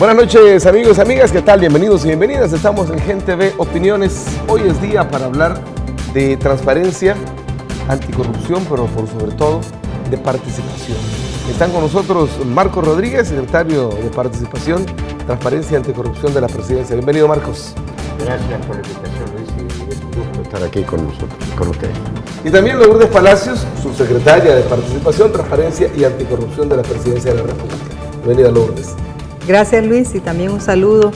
Buenas noches, amigos y amigas, ¿qué tal? Bienvenidos y bienvenidas. Estamos en Gente Ve Opiniones. Hoy es día para hablar de transparencia, anticorrupción, pero por sobre todo de participación. Están con nosotros Marcos Rodríguez, secretario de Participación, Transparencia y Anticorrupción de la Presidencia. Bienvenido, Marcos. Gracias por la invitación, Luis, y es un gusto estar aquí con nosotros, con ustedes. Y también Lourdes Palacios, subsecretaria de Participación, Transparencia y Anticorrupción de la Presidencia de la República. Bienvenida, Lourdes. Gracias, Luis, y también un saludo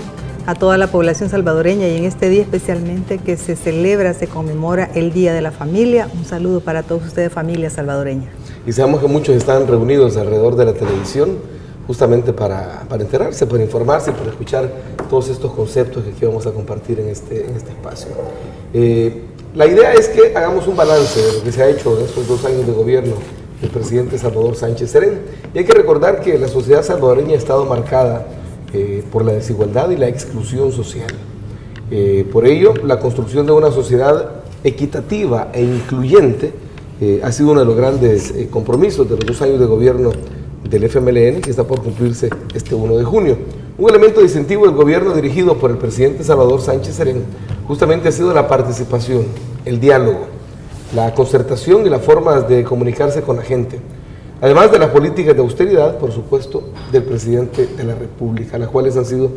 a toda la población salvadoreña y en este día especialmente que se celebra, se conmemora el Día de la Familia. Un saludo para todos ustedes, familia salvadoreña. Y sabemos que muchos están reunidos alrededor de la televisión justamente para enterarse, para informarse y para escuchar todos estos conceptos que aquí vamos a compartir en este espacio. La idea es que hagamos un balance de lo que se ha hecho en estos 2 años de gobierno del presidente Salvador Sánchez Serén. Y hay que recordar que la sociedad salvadoreña ha estado marcada por la desigualdad y la exclusión social. Por ello, la construcción de una sociedad equitativa e incluyente ha sido uno de los grandes compromisos de los 2 años de gobierno del FMLN, que está por cumplirse este 1 de junio. Un elemento distintivo del gobierno dirigido por el presidente Salvador Sánchez Serén justamente ha sido la participación, el diálogo, la concertación y las formas de comunicarse con la gente. Además de las políticas de austeridad, por supuesto, del presidente de la República, las cuales han sido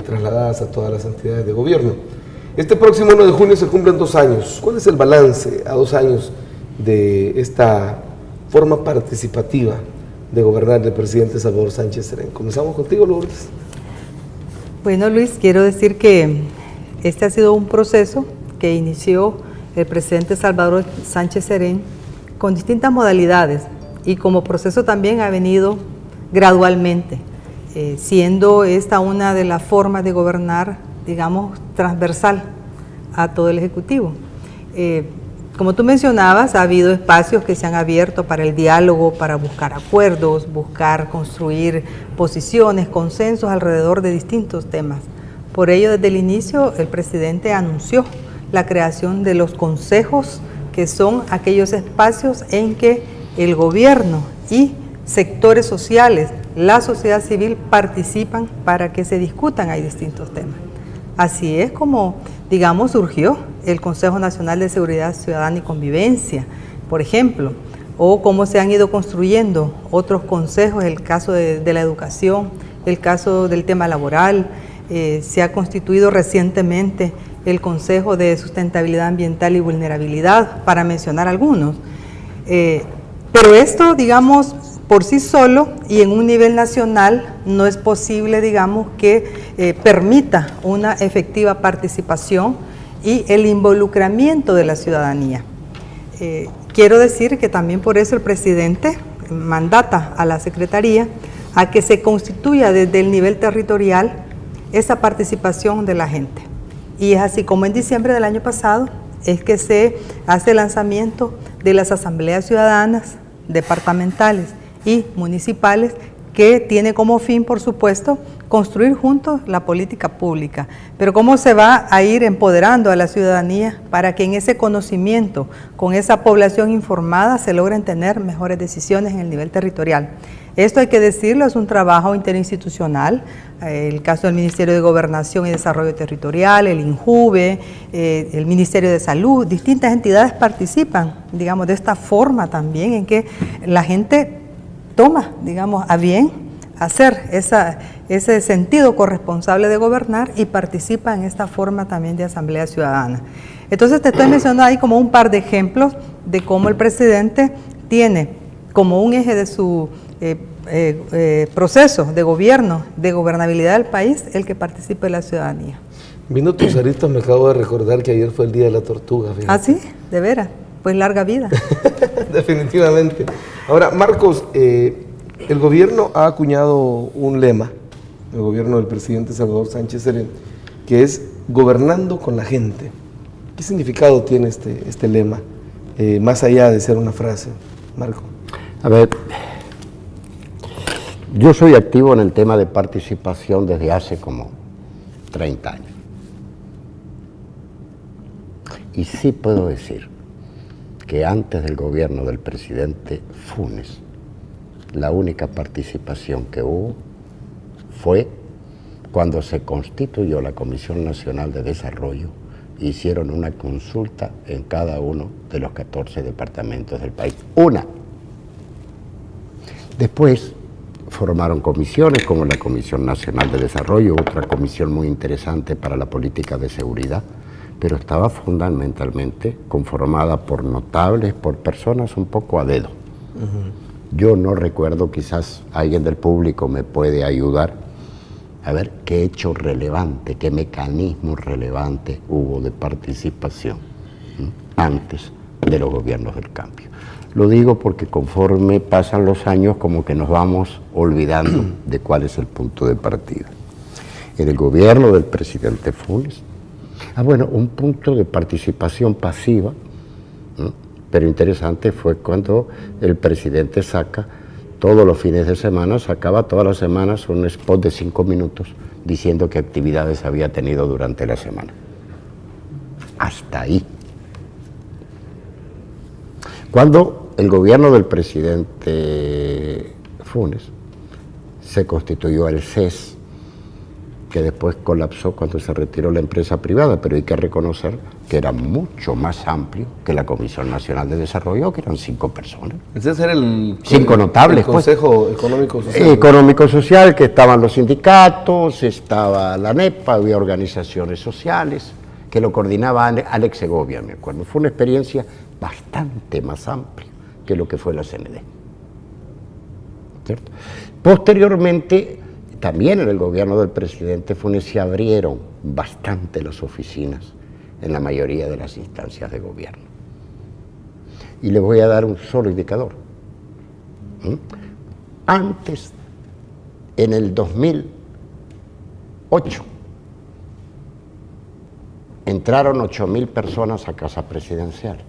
trasladadas a todas las entidades de gobierno. Este próximo 1 de junio se cumplen 2 años. ¿Cuál es el balance a 2 años de esta forma participativa de gobernar del presidente Salvador Sánchez Serén? Comenzamos contigo, Lourdes. Bueno, Luis, quiero decir que este ha sido un proceso que inició el presidente Salvador Sánchez Serén con distintas modalidades y como proceso también ha venido gradualmente, siendo esta una de las formas de gobernar, digamos, transversal a todo el Ejecutivo. Como tú mencionabas, ha habido espacios que se han abierto para el diálogo, para buscar acuerdos, buscar construir posiciones, consensos alrededor de distintos temas. Por ello, desde el inicio, el presidente anunció la creación de los consejos, que son aquellos espacios en que el gobierno y sectores sociales, la sociedad civil participan para que se discutan ahí distintos temas. Así es como, digamos, surgió el Consejo Nacional de Seguridad Ciudadana y Convivencia, por ejemplo, o cómo se han ido construyendo otros consejos, el caso de la educación, el caso del tema laboral. Se ha constituido recientemente el Consejo de Sustentabilidad Ambiental y Vulnerabilidad, para mencionar algunos. Pero esto, digamos, por sí solo y en un nivel nacional no es posible, digamos, que permita una efectiva participación y el involucramiento de la ciudadanía. Quiero decir que también por eso el presidente mandata a la Secretaría a que se constituya desde el nivel territorial esa participación de la gente. Y es así como en diciembre del año pasado es que se hace el lanzamiento de las asambleas ciudadanas departamentales y municipales, que tiene como fin, por supuesto, construir juntos la política pública. Pero cómo se va a ir empoderando a la ciudadanía para que en ese conocimiento, con esa población informada, se logren tener mejores decisiones en el nivel territorial. Esto, hay que decirlo, es un trabajo interinstitucional. El caso del Ministerio de Gobernación y Desarrollo Territorial, el INJUVE, el Ministerio de Salud, distintas entidades participan, digamos, de esta forma también en que la gente toma, digamos, a bien hacer ese sentido corresponsable de gobernar y participa en esta forma también de asamblea ciudadana. Entonces te estoy mencionando ahí como un par de ejemplos de cómo el presidente tiene como un eje de su proceso de gobierno, de gobernabilidad del país, el que participe la ciudadanía. Viendo tus aritos, me acabo de recordar que ayer fue el Día de la Tortuga. Fíjate. ¿Ah, sí? ¿De veras? Pues larga vida. Definitivamente. Ahora, Marcos, el gobierno ha acuñado un lema, el gobierno del presidente Salvador Sánchez Serén, que es gobernando con la gente. ¿Qué significado tiene este lema, más allá de ser una frase, Marco? A ver, yo soy activo en el tema de participación desde hace como 30 años. Y sí puedo decir que antes del gobierno del presidente Funes, la única participación que hubo fue Cuando se constituyó la Comisión Nacional de Desarrollo, hicieron una consulta en cada uno de los 14 departamentos del país. Una. Después formaron comisiones como la Comisión Nacional de Desarrollo, otra comisión muy interesante para la política de seguridad, pero estaba fundamentalmente conformada por notables, por personas un poco a dedo. Yo no recuerdo, quizás alguien del público me puede ayudar a ver qué hecho relevante, qué mecanismo relevante hubo de participación antes de los gobiernos del cambio. Lo digo porque conforme pasan los años como que nos vamos olvidando de cuál es el punto de partida. En el gobierno del presidente Funes, un punto de participación pasiva, pero interesante, fue cuando el presidente saca todos los fines de semana, sacaba todas las semanas un spot de 5 minutos diciendo qué actividades había tenido durante la semana. Hasta ahí. Cuando el gobierno del presidente Funes se constituyó el CES, que después colapsó cuando se retiró la empresa privada, pero hay que reconocer que era mucho más amplio que la Comisión Nacional de Desarrollo, que eran 5 personas. Ese era el 5 notables, el Consejo Económico Social. Económico Social, que estaban los sindicatos, estaba la NEPA, había organizaciones sociales, que lo coordinaba Alex Segovia, me acuerdo. Fue una experiencia bastante más amplia que lo que fue la CND. ¿Cierto? Posteriormente, también en el gobierno del presidente Funes se abrieron bastante las oficinas en la mayoría de las instancias de gobierno. Y les voy a dar un solo indicador. Antes, en el 2008, entraron 8.000 personas a Casa Presidencial.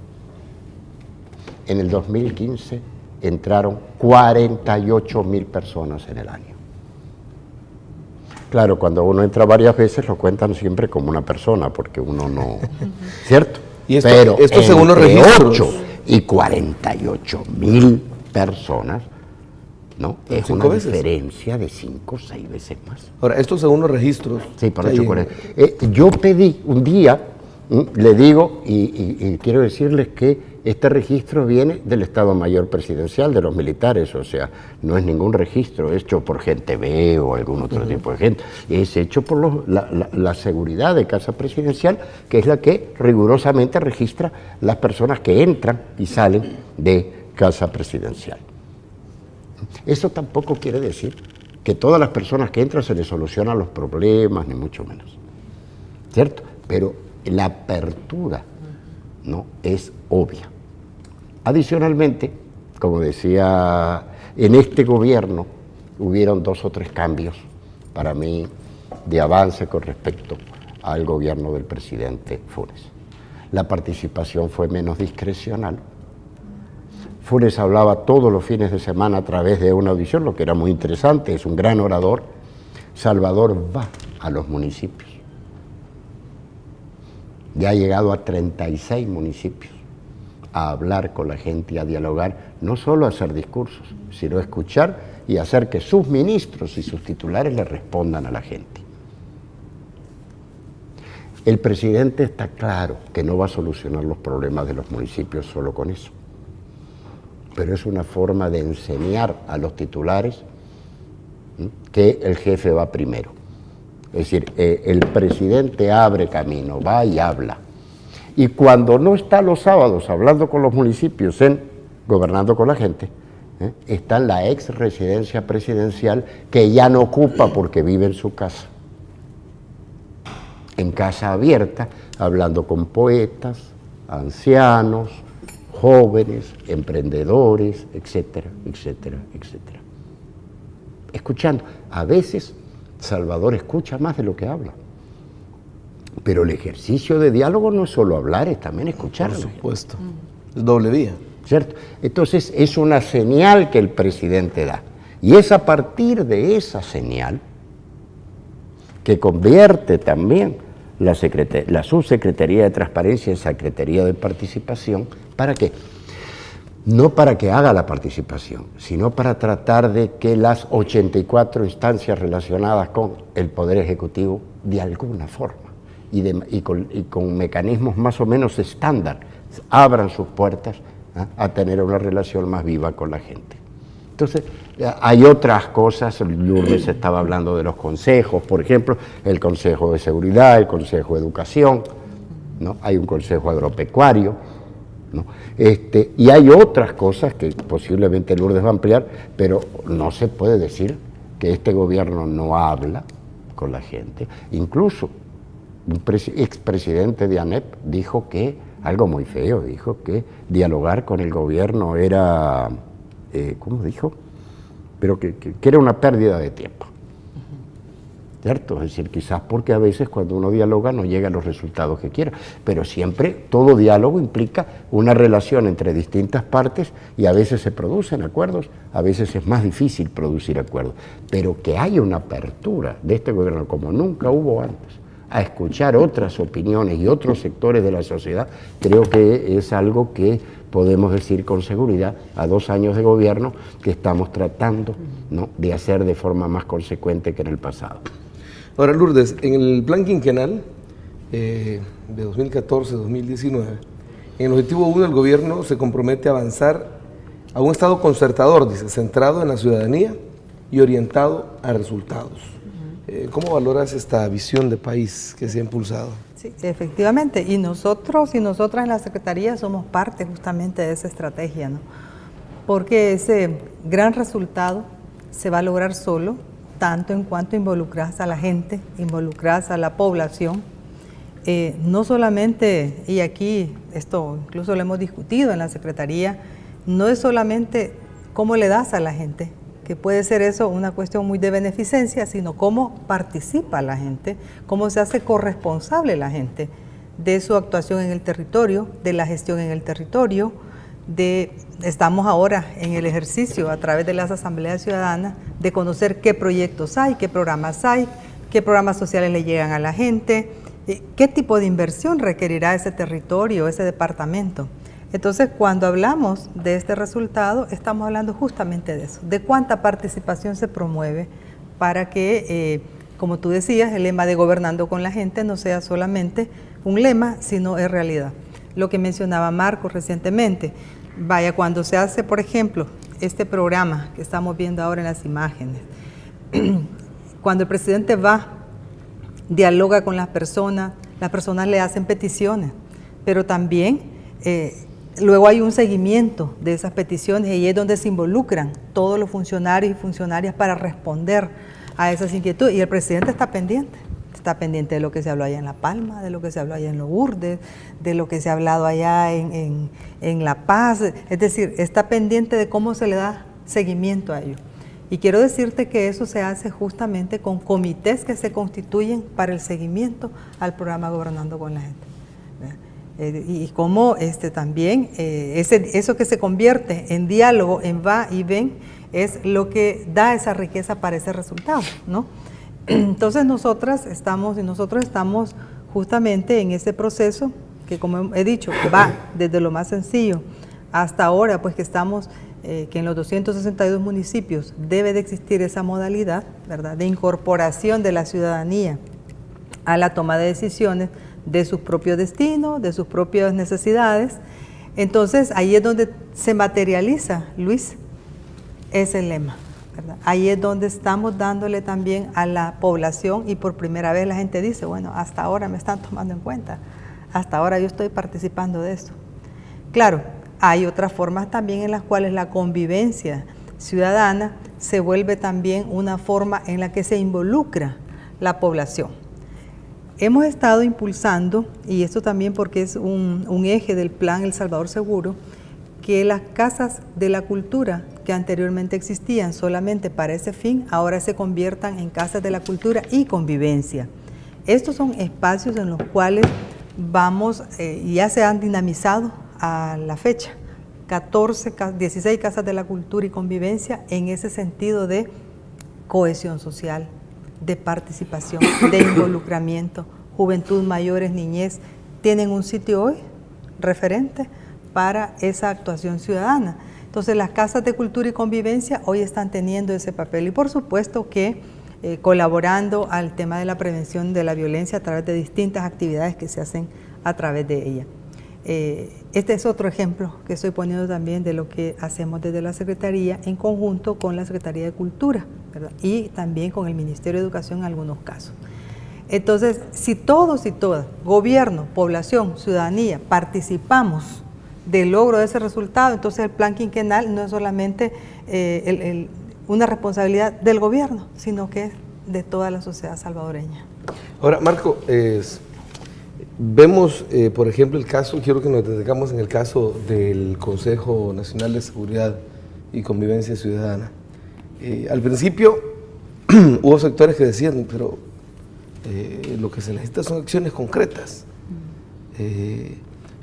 En el 2015 entraron 48.000 personas en el año. Claro, cuando uno entra varias veces lo cuentan siempre como una persona, porque uno no... ¿Cierto? Y esto, pero según los registros. 8 y 48.000 personas, ¿no? Es una diferencia de 5 o 6 veces más. Ahora, esto según los registros. Sí, por 8 yo pedí un día, le digo, y quiero decirles que este registro viene del Estado Mayor Presidencial, de los militares, o sea, no es ningún registro hecho por gente B o algún otro tipo de gente, es hecho por la seguridad de Casa Presidencial, que es la que rigurosamente registra las personas que entran y salen de Casa Presidencial. Eso tampoco quiere decir que todas las personas que entran se les solucionan los problemas, ni mucho menos, ¿cierto? Pero la apertura, ¿no?, es obvia. Adicionalmente, como decía, en este gobierno hubieron 2 o 3 cambios para mí de avance con respecto al gobierno del presidente Funes. La participación fue menos discrecional. Funes hablaba todos los fines de semana a través de una audición, lo que era muy interesante, es un gran orador. Salvador va a los municipios. Ya ha llegado a 36 municipios a hablar con la gente, a dialogar, no solo a hacer discursos, sino a escuchar y hacer que sus ministros y sus titulares le respondan a la gente. El presidente está claro que no va a solucionar los problemas de los municipios solo con eso, pero es una forma de enseñar a los titulares que el jefe va primero. Es decir, el presidente abre camino, va y habla. Y cuando no está los sábados hablando con los municipios, gobernando con la gente, está en la ex residencia presidencial que ya no ocupa porque vive en su casa. En casa abierta, hablando con poetas, ancianos, jóvenes, emprendedores, etcétera, etcétera, etcétera. Escuchando. A veces Salvador escucha más de lo que habla. Pero el ejercicio de diálogo no es solo hablar, es también escuchar. Por supuesto. Es doble vía. ¿Cierto? Entonces es una señal que el presidente da. Y es a partir de esa señal que convierte también la Subsecretaría de Transparencia en Secretaría de Participación. ¿Para qué? no para que haga la participación, sino para tratar de que las 84 instancias relacionadas con el Poder Ejecutivo, de alguna forma, y con mecanismos más o menos estándar, abran sus puertas a tener una relación más viva con la gente. Entonces, hay otras cosas. Lourdes estaba hablando de los consejos, por ejemplo, el Consejo de Seguridad, el Consejo de Educación, ¿no? Hay un Consejo Agropecuario, ¿no? Y hay otras cosas que posiblemente Lourdes va a ampliar, pero no se puede decir que este gobierno no habla con la gente. Incluso un expresidente de ANEP dijo que, algo muy feo, dijo que dialogar con el gobierno era, ¿cómo dijo? Pero que era una pérdida de tiempo. ¿Cierto? Es decir, quizás porque a veces cuando uno dialoga no llega a los resultados que quiera, pero siempre todo diálogo implica una relación entre distintas partes y a veces se producen acuerdos, a veces es más difícil producir acuerdos, pero que haya una apertura de este gobierno como nunca hubo antes, a escuchar otras opiniones y otros sectores de la sociedad, creo que es algo que podemos decir con seguridad a 2 años de gobierno que estamos tratando, ¿no?, de hacer de forma más consecuente que en el pasado. Ahora, Lourdes, en el plan quinquenal de 2014-2019, en el objetivo 1 el gobierno se compromete a avanzar a un Estado concertador, dice, centrado en la ciudadanía y orientado a resultados. ¿Cómo valoras esta visión de país que se ha impulsado? Sí, efectivamente, y nosotros y nosotras en la Secretaría somos parte justamente de esa estrategia, ¿no? Porque ese gran resultado se va a lograr solo tanto en cuanto involucras a la gente, involucras a la población, no solamente, y aquí esto incluso lo hemos discutido en la Secretaría, no es solamente cómo le das a la gente, que puede ser eso una cuestión muy de beneficencia, sino cómo participa la gente, cómo se hace corresponsable la gente de su actuación en el territorio, de la gestión en el territorio, estamos ahora en el ejercicio a través de las asambleas ciudadanas de conocer qué proyectos hay, qué programas sociales le llegan a la gente, qué tipo de inversión requerirá ese territorio, ese departamento. Entonces, cuando hablamos de este resultado, estamos hablando justamente de eso, de cuánta participación se promueve para que, como tú decías, el lema de Gobernando con la Gente no sea solamente un lema, sino es realidad. Lo que mencionaba Marco recientemente, vaya, cuando se hace, por ejemplo, este programa que estamos viendo ahora en las imágenes, cuando el presidente va, dialoga con las personas le hacen peticiones, pero también luego hay un seguimiento de esas peticiones y es donde se involucran todos los funcionarios y funcionarias para responder a esas inquietudes, y el presidente está pendiente de lo que se habló allá en La Palma, de lo que se habló allá en Lourdes, de lo que se ha hablado allá en La Paz, es decir, está pendiente de cómo se le da seguimiento a ello. Y quiero decirte que eso se hace justamente con comités que se constituyen para el seguimiento al programa Gobernando con la Gente. Y cómo también eso que se convierte en diálogo, en va y ven, es lo que da esa riqueza para ese resultado, ¿no? Entonces nosotros estamos justamente en ese proceso que, como he dicho, va desde lo más sencillo hasta ahora, pues que estamos, que en los 262 municipios debe de existir esa modalidad, ¿verdad?, de incorporación de la ciudadanía a la toma de decisiones de sus propios destinos, de sus propias necesidades. Entonces ahí es donde se materializa, Luis, ese lema, ¿verdad? Ahí es donde estamos dándole también a la población y por primera vez la gente dice, bueno, hasta ahora me están tomando en cuenta, hasta ahora yo estoy participando de esto. Claro, hay otras formas también en las cuales la convivencia ciudadana se vuelve también una forma en la que se involucra la población. Hemos estado impulsando, y esto también porque es un eje del plan El Salvador Seguro, que las casas de la cultura que anteriormente existían solamente para ese fin, ahora se conviertan en casas de la cultura y convivencia. Estos son espacios en los cuales vamos, ya se han dinamizado a la fecha, 16 casas de la cultura y convivencia en ese sentido de cohesión social, de participación, de involucramiento. Juventud, mayores, niñez, tienen un sitio hoy referente para esa actuación ciudadana. Entonces las casas de cultura y convivencia hoy están teniendo ese papel y por supuesto que colaborando al tema de la prevención de la violencia a través de distintas actividades que se hacen a través de ella. Este es otro ejemplo que estoy poniendo también de lo que hacemos desde la Secretaría en conjunto con la Secretaría de Cultura, ¿verdad? Y también con el Ministerio de Educación en algunos casos. Entonces, si todos y todas, gobierno, población, ciudadanía, participamos del logro de ese resultado, entonces el plan quinquenal no es solamente una responsabilidad del gobierno, sino que es de toda la sociedad salvadoreña. Ahora, Marco, vemos, por ejemplo, el caso, quiero que nos detengamos en el caso del Consejo Nacional de Seguridad y Convivencia Ciudadana. Al principio hubo sectores que decían, pero lo que se necesita son acciones concretas.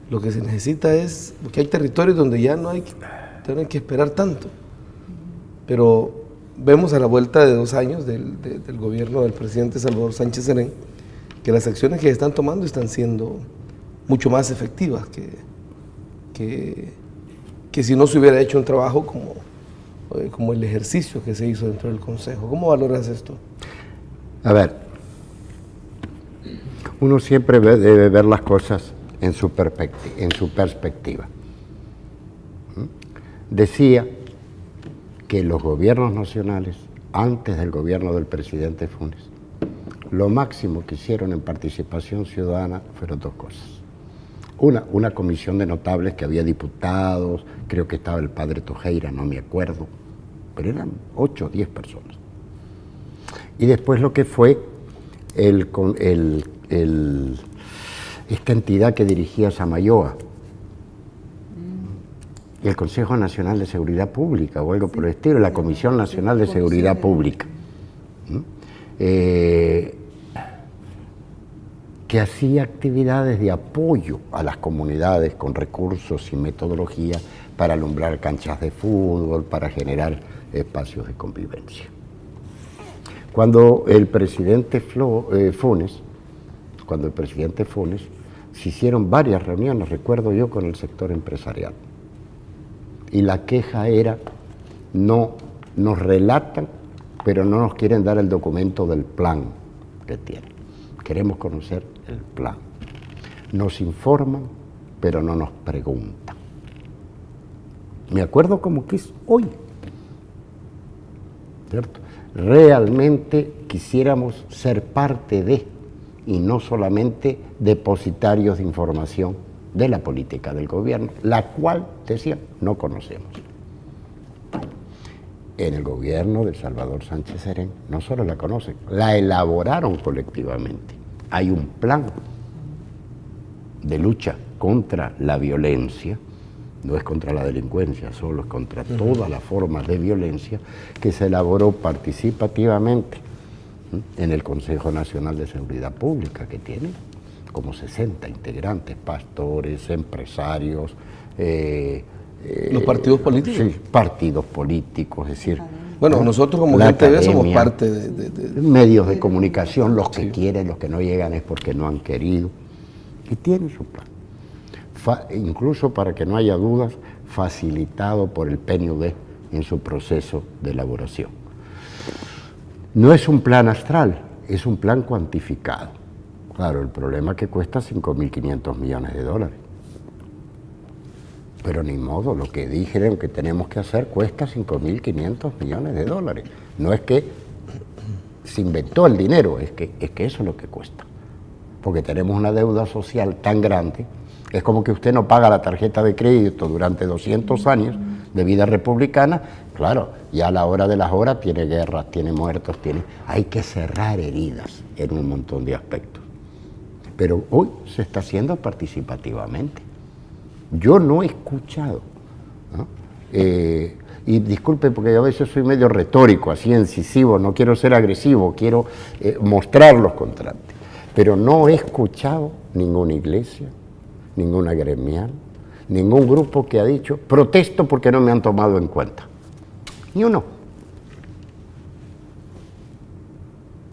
Lo que se necesita es, porque hay territorios donde ya no hay que esperar tanto. Pero vemos a la vuelta de 2 años del gobierno del presidente Salvador Sánchez Serén que las acciones que se están tomando están siendo mucho más efectivas que si no se hubiera hecho un trabajo como el ejercicio que se hizo dentro del Consejo. ¿Cómo valoras esto? A ver, uno siempre debe ver las cosas en su perspectiva. Decía que los gobiernos nacionales, antes del gobierno del presidente Funes, lo máximo que hicieron en participación ciudadana fueron 2 cosas. Una comisión de notables que había diputados, creo que estaba el padre Tojeira, no me acuerdo, pero eran 8 o 10 personas. Y después lo que fue esta entidad que dirigía Samayoa, el Consejo Nacional de Seguridad Pública o algo por el estilo, la Comisión Nacional de Seguridad Pública, que hacía actividades de apoyo a las comunidades con recursos y metodología para alumbrar canchas de fútbol, para generar espacios de convivencia. Cuando el presidente Funes, se hicieron varias reuniones, recuerdo yo, con el sector empresarial. Y la queja era, no nos relatan, pero no nos quieren dar el documento del plan que tienen. Queremos conocer el plan. Nos informan, pero no nos preguntan. Me acuerdo como que es hoy, ¿cierto? Realmente quisiéramos ser parte de, y no solamente depositarios de información de la política del gobierno, la cual, decía, no conocemos. En el gobierno de Salvador Sánchez Serén no solo la conocen, la elaboraron colectivamente. Hay un plan de lucha contra la violencia, no es contra la delincuencia, solo es contra todas las formas de violencia, que se elaboró participativamente en el Consejo Nacional de Seguridad Pública, que tiene como 60 integrantes, pastores, empresarios. ¿Los partidos políticos? Sí, partidos políticos, es decir... Bueno, nosotros como gente academia, somos parte de... Medios de comunicación, los que quieren, los que no llegan es porque no han querido. Y tienen su plan. Incluso, para que no haya dudas, facilitado por el PNUD en su proceso de elaboración. No es un plan astral, es un plan cuantificado. Claro, el problema es que cuesta $5.500 millones. Pero ni modo, lo que dijeron que tenemos que hacer cuesta $5.500 millones. No es que se inventó el dinero, es que eso es lo que cuesta. Porque tenemos una deuda social tan grande, es como que usted no paga la tarjeta de crédito durante 200 años de vida republicana. Claro, ya a la hora de las horas tiene guerras, tiene muertos, hay que cerrar heridas en un montón de aspectos. Pero hoy se está haciendo participativamente. Yo no he escuchado, ¿no? Y disculpe porque yo a veces soy medio retórico, así incisivo, no quiero ser agresivo, quiero mostrar los contrastes, pero no he escuchado ninguna iglesia, ninguna gremial, ningún grupo que ha dicho, protesto porque no me han tomado en cuenta. Ni uno.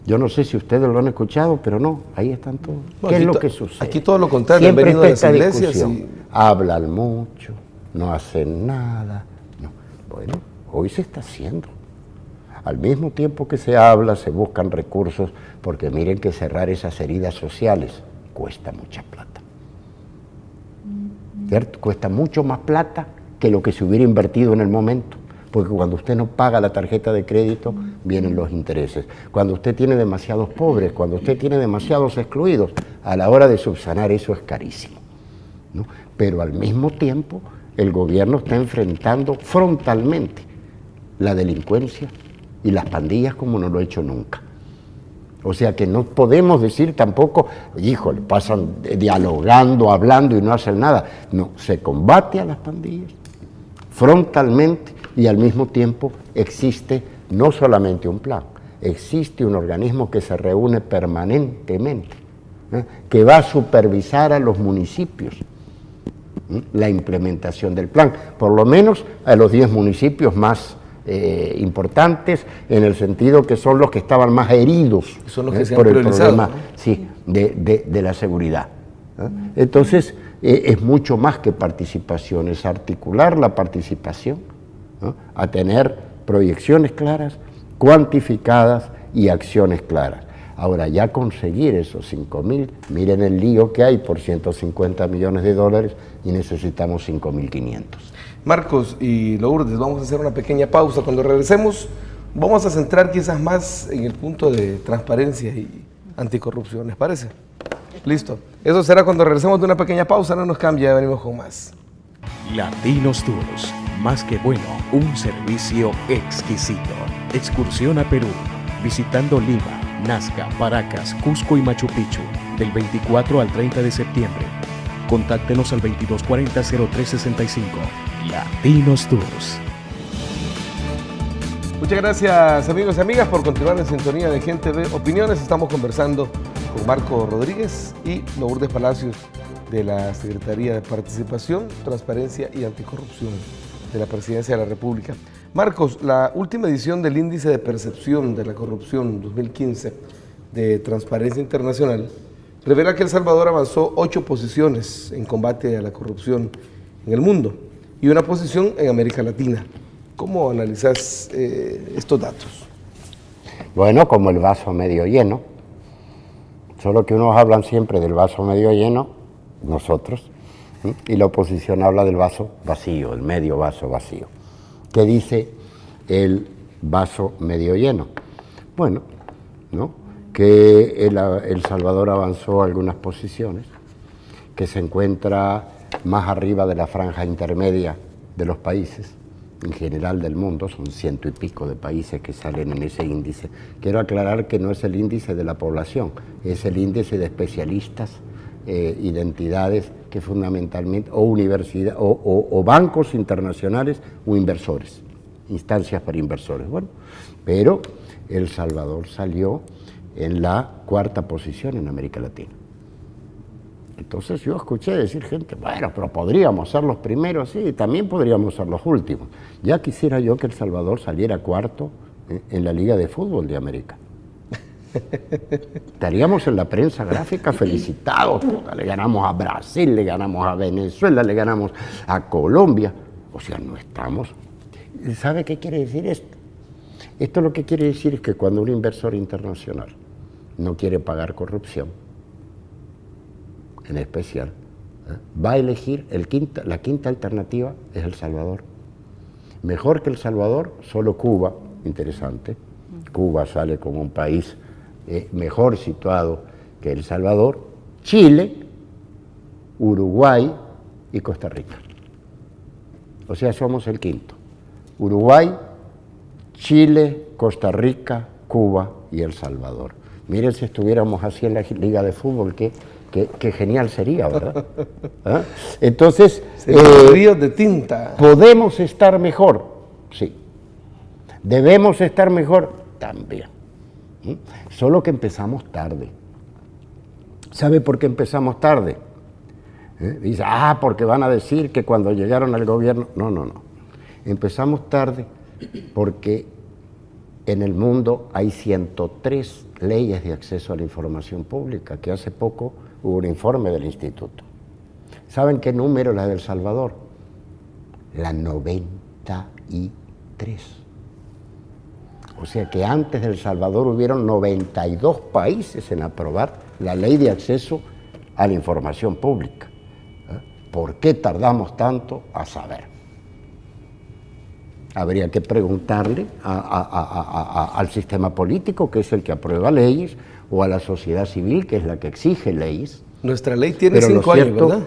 Yo no sé si ustedes lo han escuchado, pero no, ahí están todos. No, ¿Qué es lo que sucede? Aquí todo lo contrario, han venido de las iglesias y Hablan mucho, no hacen nada. No. Bueno, hoy se está haciendo. Al mismo tiempo que se habla, se buscan recursos, porque miren que cerrar esas heridas sociales cuesta mucha plata. ¿Cierto? Cuesta mucho más plata que lo que se hubiera invertido en el momento, porque cuando usted no paga la tarjeta de crédito, vienen los intereses. Cuando usted tiene demasiados pobres, cuando usted tiene demasiados excluidos, a la hora de subsanar eso es carísimo, ¿no? Pero al mismo tiempo, el gobierno está enfrentando frontalmente la delincuencia y las pandillas como no lo ha hecho nunca. O sea que no podemos decir tampoco, híjole, pasan dialogando, hablando y no hacen nada. No, se combate a las pandillas frontalmente y al mismo tiempo existe no solamente un plan, existe un organismo que se reúne permanentemente, que va a supervisar a los municipios la implementación del plan, por lo menos a los 10 municipios más importantes, en el sentido que son los que estaban más heridos son los que se han por el priorizado, problema, ¿no? sí, de la seguridad. Entonces, es mucho más que participación, es articular la participación, ¿no? A tener proyecciones claras, cuantificadas y acciones claras. Ahora, ya conseguir esos 5.000, miren el lío que hay por 150 millones de dólares y necesitamos 5.500. Marcos y Lourdes, vamos a hacer una pequeña pausa. Cuando regresemos, vamos a centrar quizás más en el punto de transparencia y anticorrupción, ¿les parece? Listo. Eso será cuando regresemos de una pequeña pausa, no nos cambia, venimos con más. Latinos Tours, más que bueno, un servicio exquisito. Excursión a Perú, visitando Lima, Nazca, Paracas, Cusco y Machu Picchu, del 24 al 30 de septiembre. Contáctenos al 2240-0365. Latinos Tours. Muchas gracias, amigos y amigas, por continuar en sintonía de Gente de Opiniones. Estamos conversando con Marco Rodríguez y Lourdes Palacios de la Secretaría de Participación, Transparencia y Anticorrupción de la Presidencia de la República. Marcos, la última edición del Índice de Percepción de la Corrupción 2015 de Transparencia Internacional revela que El Salvador avanzó 8 posiciones en combate a la corrupción en el mundo y una posición en América Latina. ¿Cómo analizas estos datos? Bueno, como el vaso medio lleno, solo que unos hablan siempre del vaso medio lleno, nosotros, y la oposición habla del vaso vacío, el medio vaso vacío. ¿Qué dice el vaso medio lleno? Bueno, ¿no? Que El Salvador avanzó algunas posiciones, que se encuentra más arriba de la franja intermedia de los países, en general del mundo, son 100 y pico de países que salen en ese índice. Quiero aclarar que no es el índice de la población, es el índice de especialistas y de entidades que fundamentalmente, o universidades, o bancos internacionales o inversores, instancias para inversores. Bueno, pero El Salvador salió en la 4ª posición en América Latina. Entonces yo escuché decir gente, bueno, pero podríamos ser los primeros, sí, también podríamos ser los últimos. Ya quisiera yo que El Salvador saliera 4º en la Liga de Fútbol de América. Estaríamos en la prensa gráfica felicitados, le ganamos a Brasil, le ganamos a Venezuela, le ganamos a Colombia. O sea, no estamos. ¿Sabe qué quiere decir esto? Esto lo que quiere decir es que cuando un inversor internacional no quiere pagar corrupción, en especial, va a elegir la quinta alternativa es El Salvador. Mejor que El Salvador, solo Cuba, interesante. Cuba sale como un país mejor situado que El Salvador, Chile, Uruguay y Costa Rica. O sea, somos el quinto. Uruguay, Chile, Costa Rica, Cuba y El Salvador. Miren si estuviéramos así en la Liga de Fútbol, qué genial sería, ¿verdad? ¿Ah? Entonces, ríos de tinta. ¿Podemos estar mejor? Sí. ¿Debemos estar mejor? También. Solo que empezamos tarde. ¿Sabe por qué empezamos tarde? Dice, porque van a decir que cuando llegaron al gobierno... No. Empezamos tarde porque en el mundo hay 103 leyes de acceso a la información pública, que hace poco hubo un informe del instituto. ¿Saben qué número la de El Salvador? La 93. O sea que antes de El Salvador hubieron 92 países en aprobar la ley de acceso a la información pública. ¿Por qué tardamos tanto? A saber. Habría que preguntarle al sistema político, que es el que aprueba leyes, o a la sociedad civil, que es la que exige leyes. Nuestra ley tiene Pero 5 años, ¿verdad?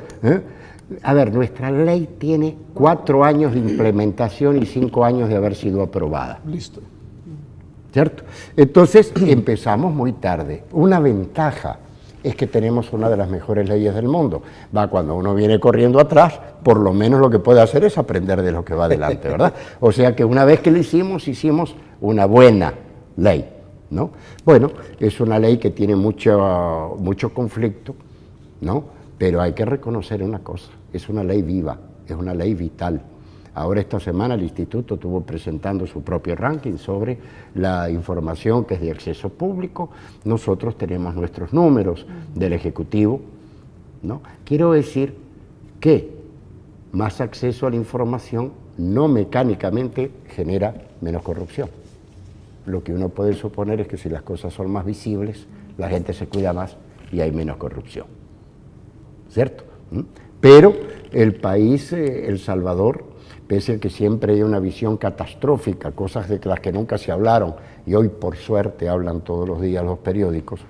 A ver, nuestra ley tiene 4 años de implementación y 5 años de haber sido aprobada. Listo. ¿Cierto? Entonces empezamos muy tarde. Una ventaja es que tenemos una de las mejores leyes del mundo. Cuando uno viene corriendo atrás, por lo menos lo que puede hacer es aprender de lo que va adelante, ¿verdad? O sea que una vez que lo hicimos una buena ley, ¿no? Bueno, es una ley que tiene mucho conflicto, ¿no? Pero hay que reconocer una cosa, es una ley viva, es una ley vital. Ahora esta semana el Instituto estuvo presentando su propio ranking sobre la información que es de acceso público. Nosotros tenemos nuestros números del Ejecutivo, ¿no? Quiero decir que más acceso a la información no mecánicamente genera menos corrupción. Lo que uno puede suponer es que si las cosas son más visibles, la gente se cuida más y hay menos corrupción. ¿Cierto? Pero el país, El Salvador, pese a que siempre hay una visión catastrófica, cosas de las que nunca se hablaron, y hoy por suerte hablan todos los días los periódicos,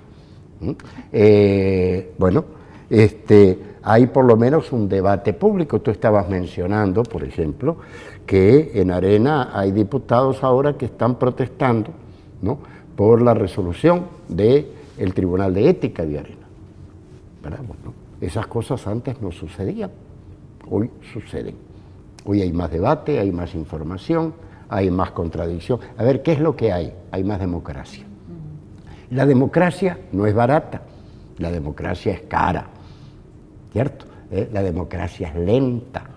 hay por lo menos un debate público. Tú estabas mencionando, por ejemplo, que en Arena hay diputados ahora que están protestando, ¿no?, por la resolución del Tribunal de Ética de Arena. ¿Verdad? Bueno, esas cosas antes no sucedían, hoy suceden. Hoy hay más debate, hay más información, hay más contradicción. A ver, ¿qué es lo que hay? Hay más democracia. La democracia no es barata, la democracia es cara, ¿cierto? La democracia es lenta,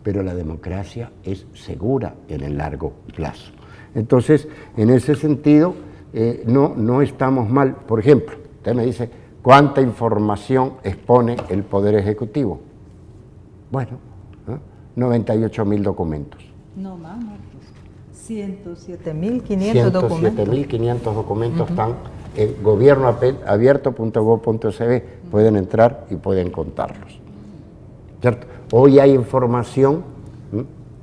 pero la democracia es segura en el largo plazo. Entonces, en ese sentido, no estamos mal. Por ejemplo, usted me dice, ¿cuánta información expone el Poder Ejecutivo? Bueno, 98.000 documentos. No más, Marcos. 107.500 documentos. 107.500 documentos están en gobiernoabierto.gov.sb. Pueden entrar y pueden contarlos. ¿Cierto? Hoy hay información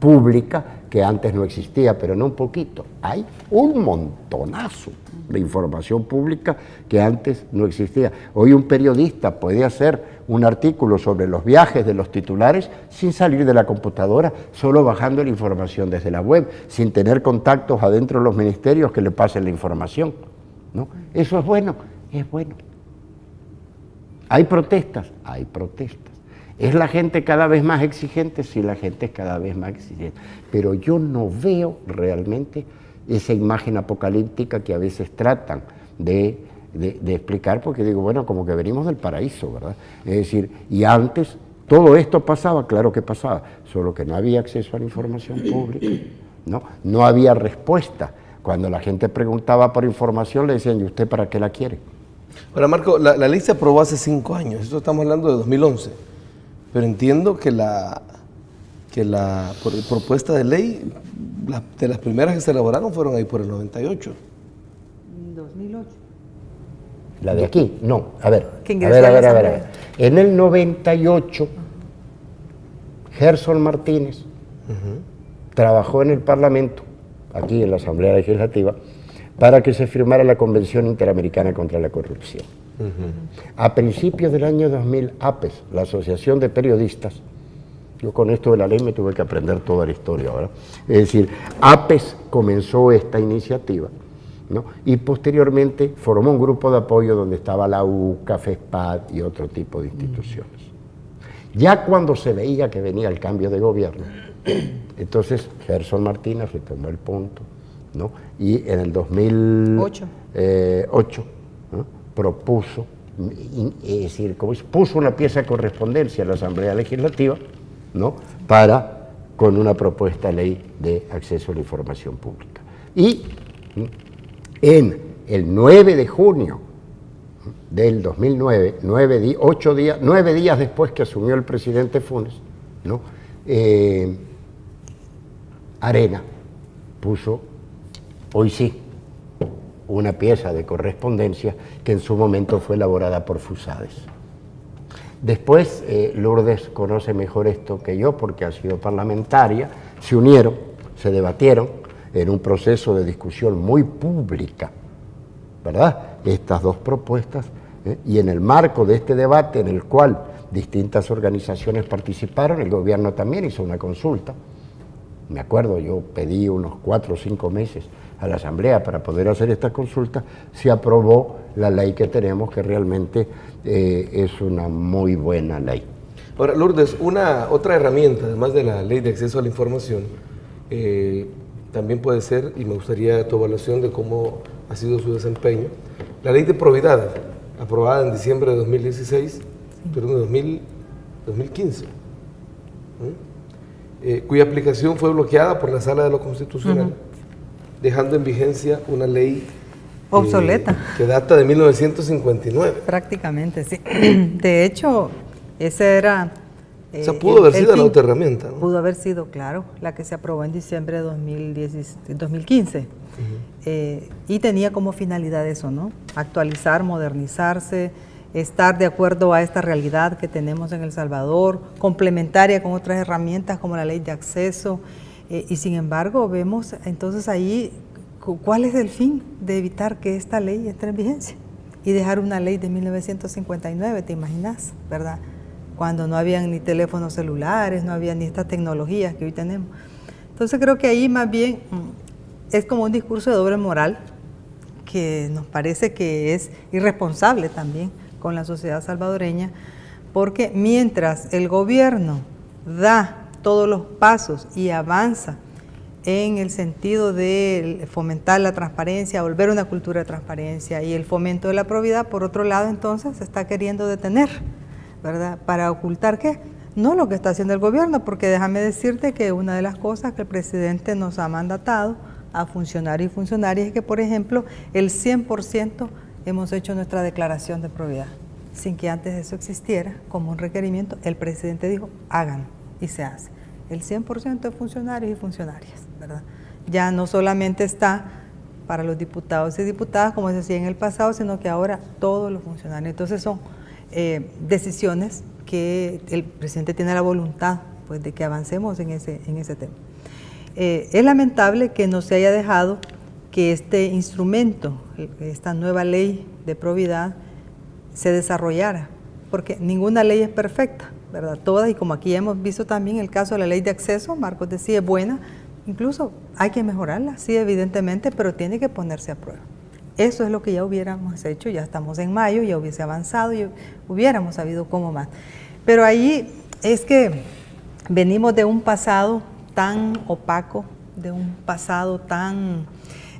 pública que antes no existía, pero no un poquito. Hay un montonazo de información pública que antes no existía. Hoy un periodista puede hacer un artículo sobre los viajes de los titulares sin salir de la computadora, solo bajando la información desde la web, sin tener contactos adentro de los ministerios que le pasen la información, ¿no? Eso es bueno, es bueno. ¿Hay protestas? Hay protestas. ¿Es la gente cada vez más exigente? Sí, la gente es cada vez más exigente. Pero yo no veo realmente esa imagen apocalíptica que a veces tratan de explicar, porque digo, bueno, como que venimos del paraíso, ¿verdad? Es decir, y antes todo esto pasaba, claro que pasaba, solo que no había acceso a la información pública, ¿no? No había respuesta. Cuando la gente preguntaba por información, le decían, ¿y usted para qué la quiere? Ahora, Marco, la ley se aprobó hace 5 años, esto estamos hablando de 2011, pero entiendo que la propuesta de ley, de las primeras que se elaboraron fueron ahí por el 98. 2008. La de aquí, no. A ver. A ver. En el 98, Gerson Martínez trabajó en el Parlamento, aquí en la Asamblea Legislativa, para que se firmara la Convención Interamericana contra la Corrupción. A principios del año 2000, APES, la Asociación de Periodistas, yo con esto de la ley me tuve que aprender toda la historia, ¿verdad? Es decir, APES comenzó esta iniciativa, ¿no? Y posteriormente formó un grupo de apoyo donde estaba la UCA, FESPAD y otro tipo de instituciones. Ya cuando se veía que venía el cambio de gobierno, entonces Gerson Martínez retomó el punto, ¿no? Y en el 2008 ¿no?, propuso, es decir, puso una pieza de correspondencia a la Asamblea Legislativa, ¿no?, con una propuesta de ley de acceso a la información pública. Y en el 9 de junio del 2009, 9 días después que asumió el presidente Funes, ¿no? Arena puso, hoy sí, una pieza de correspondencia que en su momento fue elaborada por Fusades. Después, Lourdes conoce mejor esto que yo porque ha sido parlamentaria, se unieron, se debatieron en un proceso de discusión muy pública, ¿verdad? Estas dos propuestas, y en el marco de este debate en el cual distintas organizaciones participaron, el gobierno también hizo una consulta. Me acuerdo, yo pedí unos 4 o 5 meses a la Asamblea para poder hacer esta consulta, se aprobó la ley que tenemos, que realmente es una muy buena ley. Ahora, Lourdes, otra herramienta, además de la Ley de Acceso a la Información, también puede ser, y me gustaría tu evaluación de cómo ha sido su desempeño, la Ley de Probidad, aprobada en diciembre de 2016, pero en 2015, cuya aplicación fue bloqueada por la Sala de lo Constitucional, dejando en vigencia una ley obsoleta, que data de 1959. Prácticamente, sí. De hecho, esa era... O sea, pudo haber sido la otra herramienta, ¿no? Pudo haber sido, claro, la que se aprobó en diciembre de 2015. Y tenía como finalidad eso, ¿no? Actualizar, modernizarse, estar de acuerdo a esta realidad que tenemos en El Salvador, complementaria con otras herramientas como la ley de acceso. Y sin embargo, vemos entonces ahí cuál es el fin de evitar que esta ley entre en vigencia y dejar una ley de 1959, ¿te imaginas? ¿Verdad? Cuando no habían ni teléfonos celulares, no había ni estas tecnologías que hoy tenemos. Entonces creo que ahí más bien es como un discurso de doble moral que nos parece que es irresponsable también con la sociedad salvadoreña, porque mientras el gobierno da todos los pasos y avanza en el sentido de fomentar la transparencia, volver una cultura de transparencia y el fomento de la probidad, por otro lado entonces se está queriendo detener, ¿verdad? ¿Para ocultar qué? No lo que está haciendo el gobierno, porque déjame decirte que una de las cosas que el presidente nos ha mandatado a funcionarios y funcionarias es que, por ejemplo, el 100% hemos hecho nuestra declaración de probidad. Sin que antes eso existiera como un requerimiento, el presidente dijo, háganlo, y se hace. El 100% de funcionarios y funcionarias, ¿verdad? Ya no solamente está para los diputados y diputadas, como se hacía en el pasado, sino que ahora todos los funcionarios. Entonces son decisiones que el presidente tiene la voluntad, pues, de que avancemos en ese tema. Es lamentable que no se haya dejado que este instrumento, esta nueva ley de probidad, se desarrollara, porque ninguna ley es perfecta, ¿verdad? Todas, y como aquí hemos visto también el caso de la ley de acceso, Marcos decía, es buena, incluso hay que mejorarla, sí, evidentemente, pero tiene que ponerse a prueba. Eso es lo que ya hubiéramos hecho, ya estamos en mayo, ya hubiese avanzado, y hubiéramos sabido cómo más. Pero ahí es que venimos de un pasado tan opaco, de un pasado tan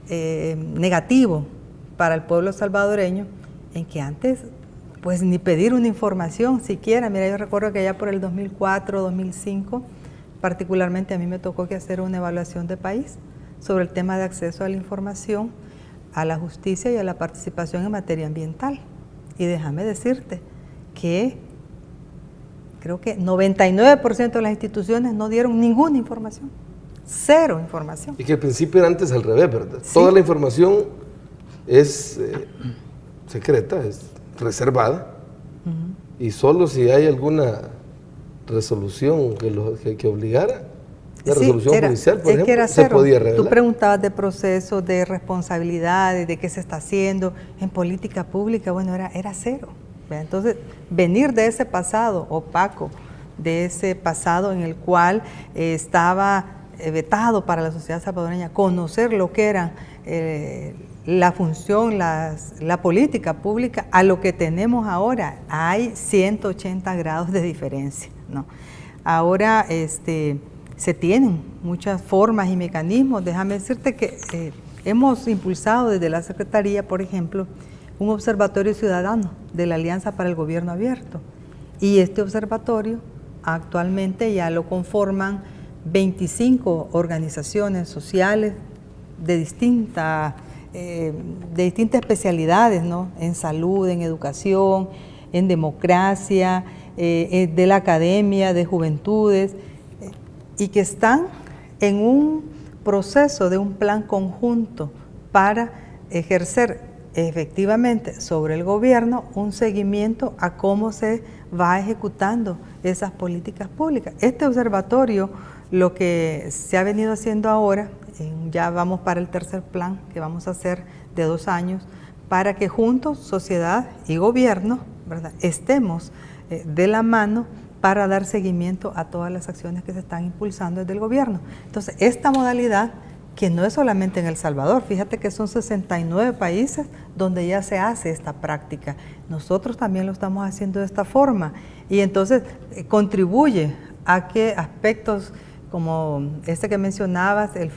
negativo para el pueblo salvadoreño, en que antes, pues ni pedir una información siquiera. Mira, yo recuerdo que allá por el 2004, 2005, particularmente a mí me tocó que hacer una evaluación de país sobre el tema de acceso a la información, a la justicia y a la participación en materia ambiental. Y déjame decirte que creo que 99% de las instituciones no dieron ninguna información, cero información. Y que al principio era antes al revés, ¿verdad? Sí. Toda la información es secreta, es reservada, y solo si hay alguna resolución que obligara, una resolución judicial, por ejemplo, se podía revelar. Tú preguntabas de procesos, de responsabilidades, de qué se está haciendo en política pública. Bueno, era cero. Entonces, venir de ese pasado opaco, de ese pasado en el cual estaba vetado para la sociedad salvadoreña conocer lo que era la función, la política pública, a lo que tenemos ahora, hay 180 grados de diferencia, ¿no? Ahora se tienen muchas formas y mecanismos. Déjame decirte que hemos impulsado desde la Secretaría, por ejemplo, un observatorio ciudadano de la Alianza para el Gobierno Abierto. Y este observatorio actualmente ya lo conforman 25 organizaciones sociales de distinta de distintas especialidades, ¿no? En salud, en educación, en democracia, de la academia, de juventudes, y que están en un proceso de un plan conjunto para ejercer efectivamente sobre el gobierno un seguimiento a cómo se va ejecutando esas políticas públicas. Este observatorio, lo que se ha venido haciendo ahora, ya vamos para el tercer plan que vamos a hacer de 2 años, para que juntos, sociedad y gobierno, ¿verdad?, estemos de la mano para dar seguimiento a todas las acciones que se están impulsando desde el gobierno. Entonces, esta modalidad, que no es solamente en El Salvador, fíjate que son 69 países donde ya se hace esta práctica. Nosotros también lo estamos haciendo de esta forma, y entonces contribuye a que aspectos como este que mencionabas, el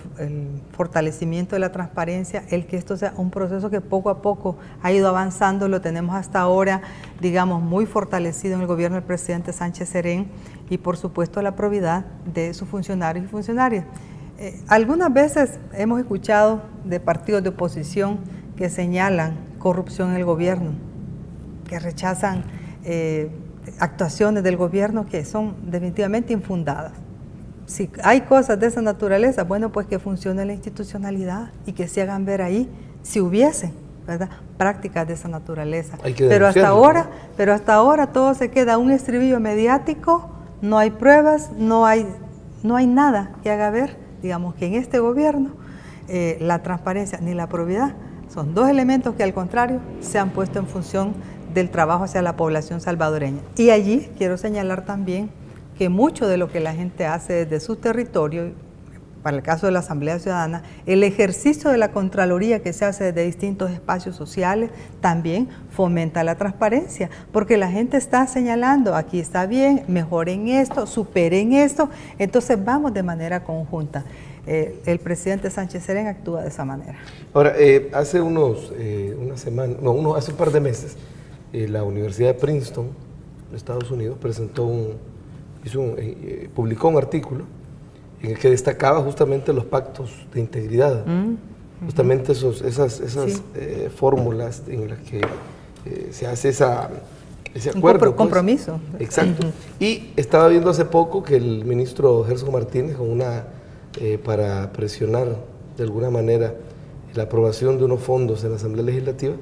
fortalecimiento de la transparencia, el que esto sea un proceso que poco a poco ha ido avanzando, lo tenemos hasta ahora, digamos, muy fortalecido en el gobierno del presidente Sánchez Serén, y por supuesto la probidad de sus funcionarios y funcionarias. Algunas veces hemos escuchado de partidos de oposición que señalan corrupción en el gobierno, que rechazan actuaciones del gobierno que son definitivamente infundadas. Si hay cosas de esa naturaleza, bueno, pues que funcione la institucionalidad y que se hagan ver ahí, si hubiesen, ¿verdad?, prácticas de esa naturaleza. Pero hasta ahora todo se queda un estribillo mediático, no hay pruebas, no hay nada que haga ver, digamos, que en este gobierno la transparencia ni la probidad son 2 elementos que al contrario se han puesto en función del trabajo hacia la población salvadoreña. Y allí quiero señalar también que mucho de lo que la gente hace desde su territorio, para el caso de la Asamblea Ciudadana, el ejercicio de la Contraloría que se hace desde distintos espacios sociales también fomenta la transparencia, porque la gente está señalando, aquí está bien, mejoren esto, superen esto, entonces vamos de manera conjunta. El presidente Sánchez Serén actúa de esa manera. Ahora, hace hace un par de meses, la Universidad de Princeton, de Estados Unidos, publicó un artículo en el que destacaba justamente los pactos de integridad, justamente esas fórmulas en las que se hace ese acuerdo. Un compromiso. Exacto. Y estaba viendo hace poco que el ministro Gerson Martínez, para presionar de alguna manera la aprobación de unos fondos en la Asamblea Legislativa,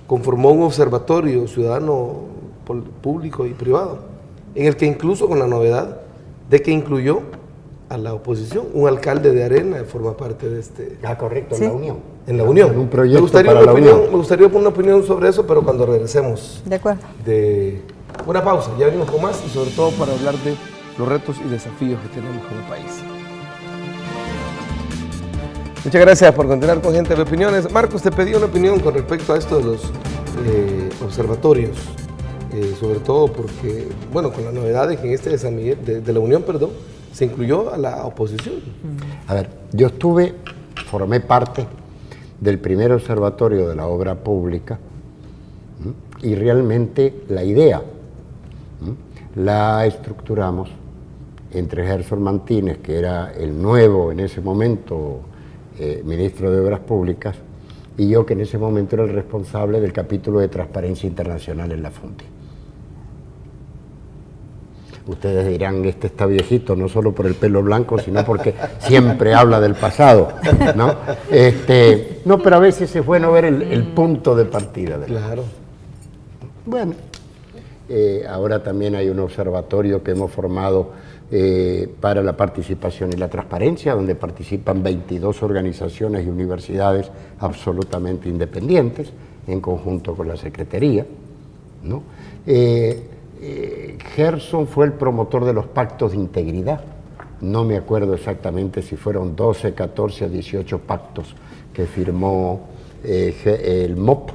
conformó un observatorio ciudadano público y privado, en el que incluso con la novedad de que incluyó a la oposición, un alcalde de Arena forma parte de este... Correcto, ¿sí? En la Unión. En la Unión. En un proyecto para la Unión. Me gustaría poner una opinión sobre eso, pero cuando regresemos. De acuerdo. De una pausa, ya venimos con más, y sobre todo para hablar de los retos y desafíos que tenemos como país. Muchas gracias por continuar con Gente de Opiniones. Marcos, te pedí una opinión con respecto a esto de los observatorios. Sobre todo porque, bueno, con la novedad de que en este de San Miguel, de la Unión, perdón, se incluyó a la oposición. A ver, yo formé parte del primer observatorio de la obra pública, y realmente la idea la estructuramos entre Gerson Martínez, que era el nuevo en ese momento ministro de Obras Públicas, y yo, que en ese momento era el responsable del capítulo de Transparencia Internacional en la FUNDI. Ustedes dirán, este está viejito, no solo por el pelo blanco, sino porque siempre habla del pasado, ¿no? No, pero a veces es bueno ver el punto de partida. Claro. Bueno, ahora también hay un observatorio que hemos formado para la participación y la transparencia, donde participan 22 organizaciones y universidades absolutamente independientes, en conjunto con la Secretaría, ¿no? Gerson fue el promotor de los pactos de integridad. No me acuerdo exactamente si fueron 12, 14 o 18 pactos que firmó el MOP.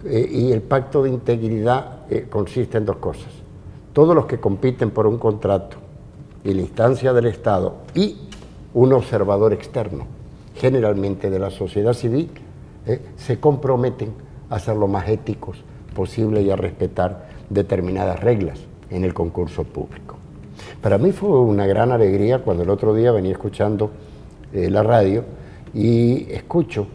Y el pacto de integridad consiste en 2 cosas. Todos los que compiten por un contrato y la instancia del Estado y un observador externo, generalmente de la sociedad civil, se comprometen a ser lo más éticos posible y a respetar determinadas reglas en el concurso público. Para mí fue una gran alegría cuando el otro día venía escuchando la radio y escucho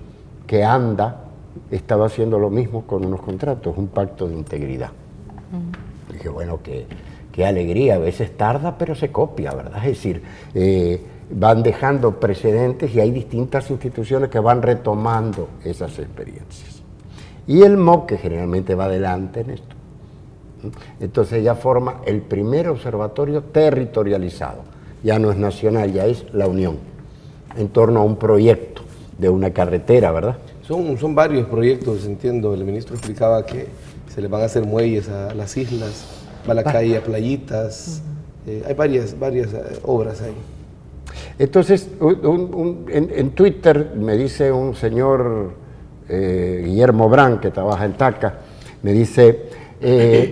que ANDA estaba haciendo lo mismo con unos contratos, un pacto de integridad. Dije, bueno, qué alegría, a veces tarda, pero se copia, ¿verdad? Es decir, van dejando precedentes y hay distintas instituciones que van retomando esas experiencias. Y el MOC, que generalmente va adelante en esto, entonces ya forma el primer observatorio territorializado. Ya no es nacional, ya es la Unión, en torno a un proyecto de una carretera, ¿verdad? Son varios proyectos, entiendo. El ministro explicaba que se le van a hacer muelles a las islas, Balacay a playitas. Hay varias obras ahí. Entonces, en Twitter me dice un señor, Guillermo Brand, que trabaja en TACA, me dice,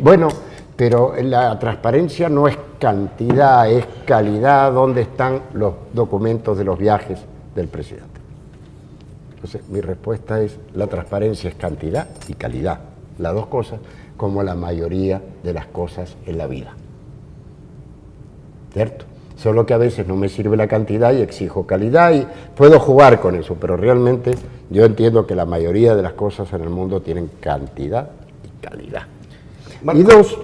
bueno, pero la transparencia no es cantidad, es calidad. ¿Dónde están los documentos de los viajes del presidente? Entonces, mi respuesta es, la transparencia es cantidad y calidad, las dos cosas, como la mayoría de las cosas en la vida. ¿Cierto? Solo que a veces no me sirve la cantidad y exijo calidad y puedo jugar con eso, pero realmente yo entiendo que la mayoría de las cosas en el mundo tienen cantidad y calidad. Marco. Y dos,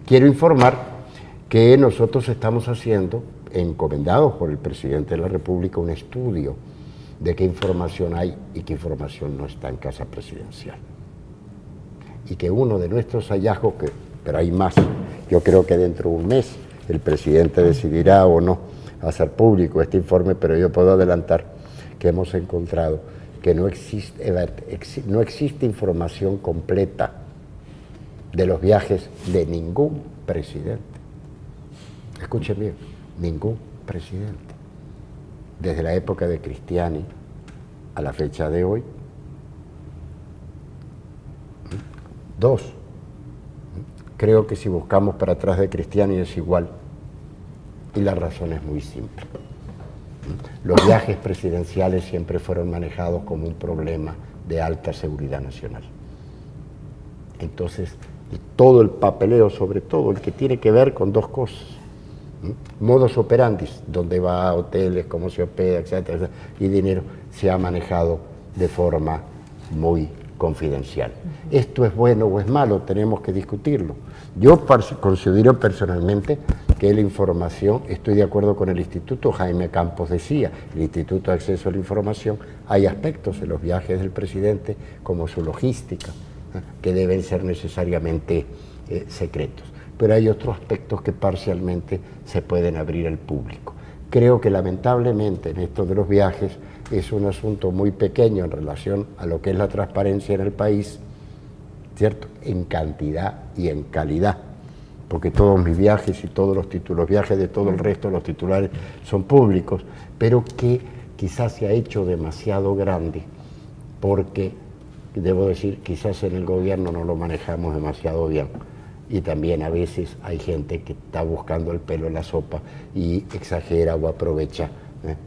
quiero informar que nosotros estamos haciendo, encomendados por el presidente de la República, un estudio de qué información hay y qué información no está en Casa Presidencial. Y que uno de nuestros hallazgos, pero hay más, yo creo que dentro de un mes el presidente decidirá o no hacer público este informe, pero yo puedo adelantar que hemos encontrado que no existe información completa de los viajes de ningún presidente. Escuchen bien, ningún presidente. Desde la época de Cristiani a la fecha de hoy. Dos, creo que si buscamos para atrás de Cristiani es igual. Y la razón es muy simple. Los viajes presidenciales siempre fueron manejados como un problema de alta seguridad nacional. Entonces, todo el papeleo, sobre todo el que tiene que ver con dos cosas, modus operandi, dónde va a hoteles, cómo se hospeda, etcétera, y dinero, se ha manejado de forma muy confidencial. ¿Esto es bueno o es malo? Tenemos que discutirlo. Yo considero personalmente que la información, estoy de acuerdo con el Instituto, Jaime Campos decía, el Instituto de Acceso a la Información, hay aspectos en los viajes del presidente, como su logística, que deben ser necesariamente secretos. Pero hay otros aspectos que parcialmente se pueden abrir al público. Creo que lamentablemente en esto de los viajes es un asunto muy pequeño en relación a lo que es la transparencia en el país, ¿cierto? En cantidad y en calidad, porque todos mis viajes y todos los títulos, viajes de todo el resto, los titulares son públicos, pero que quizás se ha hecho demasiado grande, porque, debo decir, quizás en el gobierno no lo manejamos demasiado bien. Y también a veces hay gente que está buscando el pelo en la sopa y exagera o aprovecha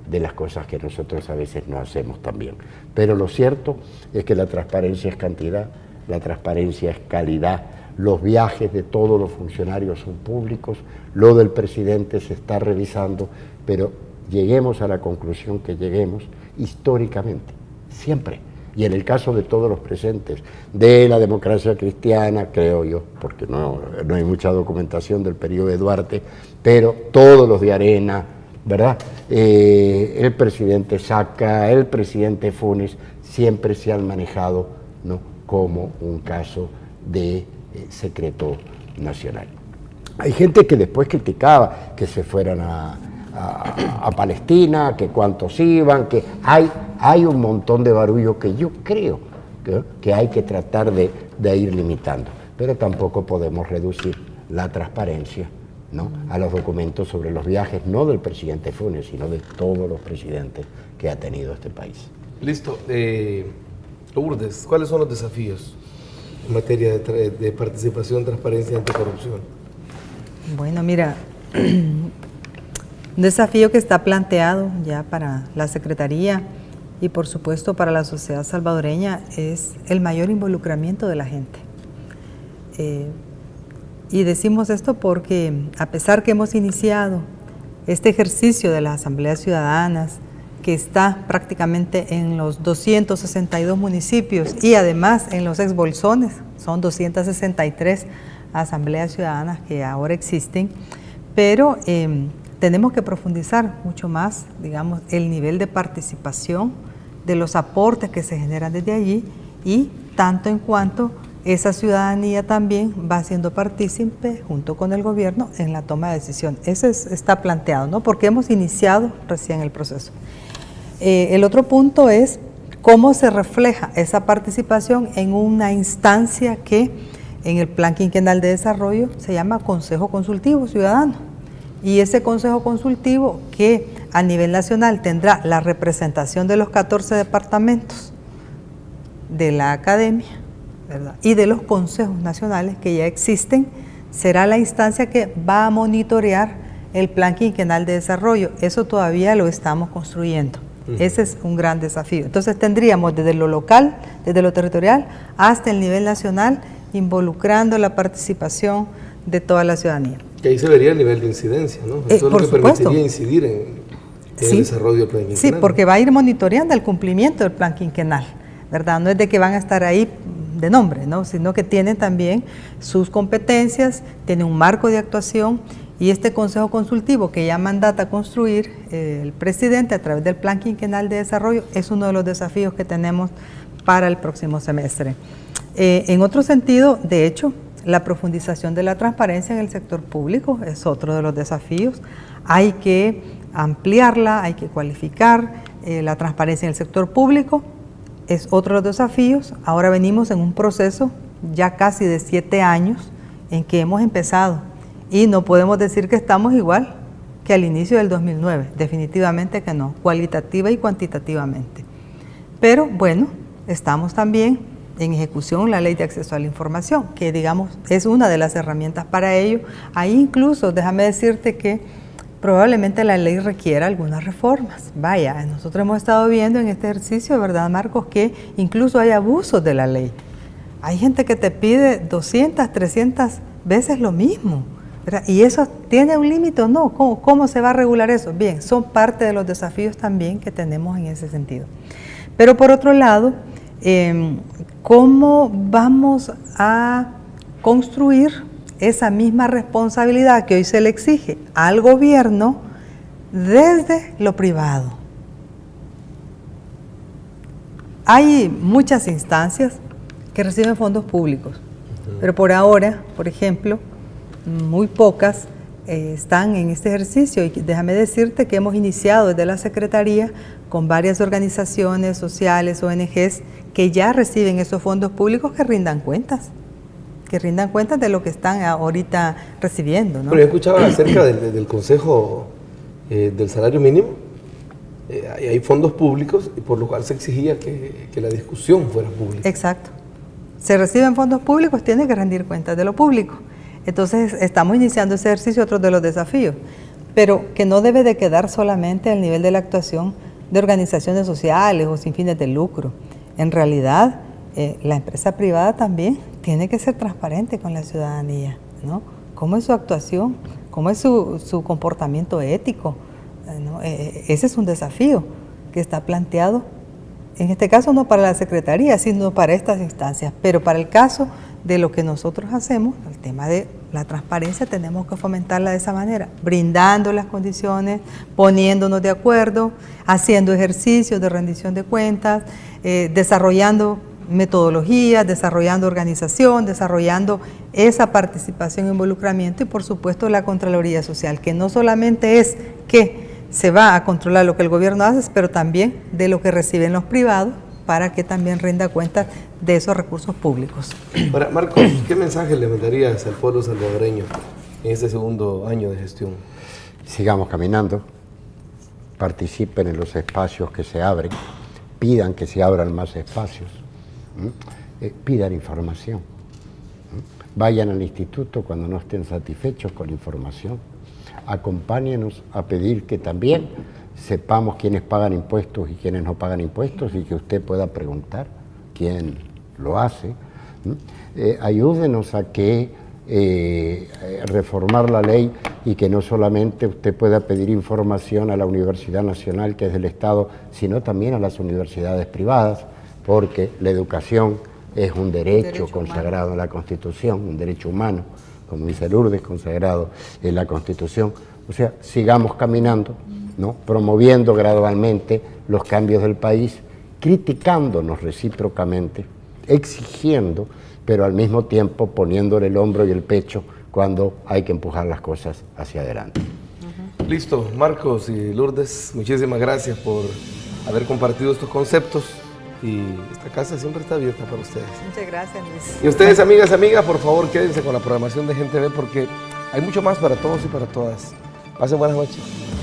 de las cosas que nosotros a veces no hacemos tan bien. Pero lo cierto es que la transparencia es cantidad, la transparencia es calidad. Los viajes de todos los funcionarios son públicos, lo del presidente se está revisando, pero lleguemos a la conclusión que lleguemos históricamente, siempre. Y en el caso de todos los presentes, de la democracia cristiana, creo yo, porque no hay mucha documentación del periodo de Duarte, pero todos los de Arena, ¿verdad? El presidente Saca, el presidente Funes, siempre se han manejado, ¿no?, como un caso de secreto nacional. Hay gente que después criticaba que se fueran a Palestina, que cuántos iban, que hay un montón de barullo que yo creo que hay que tratar de ir limitando, pero tampoco podemos reducir la transparencia, ¿no?, a los documentos sobre los viajes, no del presidente Funes, sino de todos los presidentes que ha tenido este país. Listo. Lourdes, ¿cuáles son los desafíos en materia de participación, transparencia y anticorrupción? Bueno, mira, un desafío que está planteado ya para la Secretaría y por supuesto para la sociedad salvadoreña es el mayor involucramiento de la gente. Y decimos esto porque a pesar que hemos iniciado este ejercicio de las asambleas ciudadanas que está prácticamente en los 262 municipios y además en los exbolsones, son 263 asambleas ciudadanas que ahora existen, pero tenemos que profundizar mucho más, digamos, el nivel de participación de los aportes que se generan desde allí y tanto en cuanto esa ciudadanía también va siendo partícipe junto con el gobierno en la toma de decisión. Eso está planteado, ¿no? Porque hemos iniciado recién el proceso. El otro punto es cómo se refleja esa participación en una instancia que en el Plan Quinquenal de Desarrollo se llama Consejo Consultivo Ciudadano. Y ese Consejo Consultivo que a nivel nacional tendrá la representación de los 14 departamentos de la academia, ¿verdad? Y de los consejos nacionales que ya existen, será la instancia que va a monitorear el Plan Quinquenal de Desarrollo. Eso todavía lo estamos construyendo. Ese es un gran desafío. Entonces tendríamos desde lo local, desde lo territorial, hasta el nivel nacional, involucrando la participación de toda la ciudadanía. Que ahí se vería el nivel de incidencia, ¿no? Eso es lo que permitiría incidir en el desarrollo del plan quinquenal. Sí, porque va a ir monitoreando el cumplimiento del plan quinquenal, ¿verdad? No es de que van a estar ahí de nombre, ¿no? Sino que tienen también sus competencias, tienen un marco de actuación y este consejo consultivo que ya mandata construir el presidente a través del plan quinquenal de desarrollo es uno de los desafíos que tenemos para el próximo semestre. En otro sentido, de hecho, la profundización de la transparencia en el sector público es otro de los desafíos. Hay que ampliarla, hay que cualificar la transparencia en el sector público, es otro de los desafíos. Ahora venimos en un proceso ya casi de 7 años en que hemos empezado y no podemos decir que estamos igual que al inicio del 2009, definitivamente que no, cualitativa y cuantitativamente. Pero bueno, estamos también en ejecución la Ley de Acceso a la Información, que digamos es una de las herramientas para ello. Ahí incluso, déjame decirte que probablemente la ley requiera algunas reformas. Vaya, nosotros hemos estado viendo en este ejercicio, ¿verdad, Marcos?, que incluso hay abusos de la ley. Hay gente que te pide 200, 300 veces lo mismo, ¿verdad? ¿Y eso tiene un límite o no? ¿Cómo se va a regular eso? Bien, son parte de los desafíos también que tenemos en ese sentido. Pero por otro lado, ¿cómo vamos a construir esa misma responsabilidad que hoy se le exige al gobierno desde lo privado? Hay muchas instancias que reciben fondos públicos, pero por ahora, por ejemplo, muy pocas están en este ejercicio y déjame decirte que hemos iniciado desde la Secretaría con varias organizaciones sociales, ONGs, que ya reciben esos fondos públicos que rindan cuentas de lo que están ahorita recibiendo, ¿no? Pero yo escuchaba acerca del Consejo del Salario Mínimo, hay fondos públicos y por lo cual se exigía que la discusión fuera pública. Exacto. Se reciben fondos públicos, tiene que rendir cuentas de lo público. Entonces estamos iniciando ese ejercicio, otro de los desafíos, pero que no debe de quedar solamente al nivel de la actuación de organizaciones sociales o sin fines de lucro. En realidad, la empresa privada también tiene que ser transparente con la ciudadanía, ¿no? ¿Cómo es su actuación? ¿Cómo es su comportamiento ético? ¿No? Ese es un desafío que está planteado, en este caso no para la Secretaría, sino para estas instancias, pero para el caso de lo que nosotros hacemos, el tema de la transparencia, tenemos que fomentarla de esa manera, brindando las condiciones, poniéndonos de acuerdo, haciendo ejercicios de rendición de cuentas, desarrollando metodologías, desarrollando organización, desarrollando esa participación e involucramiento y por supuesto la Contraloría Social, que no solamente es que se va a controlar lo que el gobierno hace, pero también de lo que reciben los privados para que también rinda cuenta de esos recursos públicos. Ahora, Marcos, ¿qué mensaje le mandarías al pueblo salvadoreño en este segundo año de gestión? Sigamos caminando, participen en los espacios que se abren, pidan que se abran más espacios, pidan información, vayan al instituto cuando no estén satisfechos con la información, acompáñenos a pedir que también sepamos quiénes pagan impuestos y quiénes no pagan impuestos y que usted pueda preguntar quién lo hace. Ayúdenos a que reformar la ley y que no solamente usted pueda pedir información a la Universidad Nacional, que es del Estado, sino también a las universidades privadas, porque la educación es un derecho consagrado humano en la Constitución, un derecho humano, como dice Lourdes, consagrado en la Constitución. O sea, sigamos caminando, ¿no? Promoviendo gradualmente los cambios del país, criticándonos recíprocamente, exigiendo, pero al mismo tiempo poniéndole el hombro y el pecho cuando hay que empujar las cosas hacia adelante. Listo, Marcos y Lourdes, muchísimas gracias por haber compartido estos conceptos y esta casa siempre está abierta para ustedes. Muchas gracias, Luis. Y ustedes, amigas, por favor, quédense con la programación de Gente Ve porque hay mucho más para todos y para todas. Pasen buenas noches.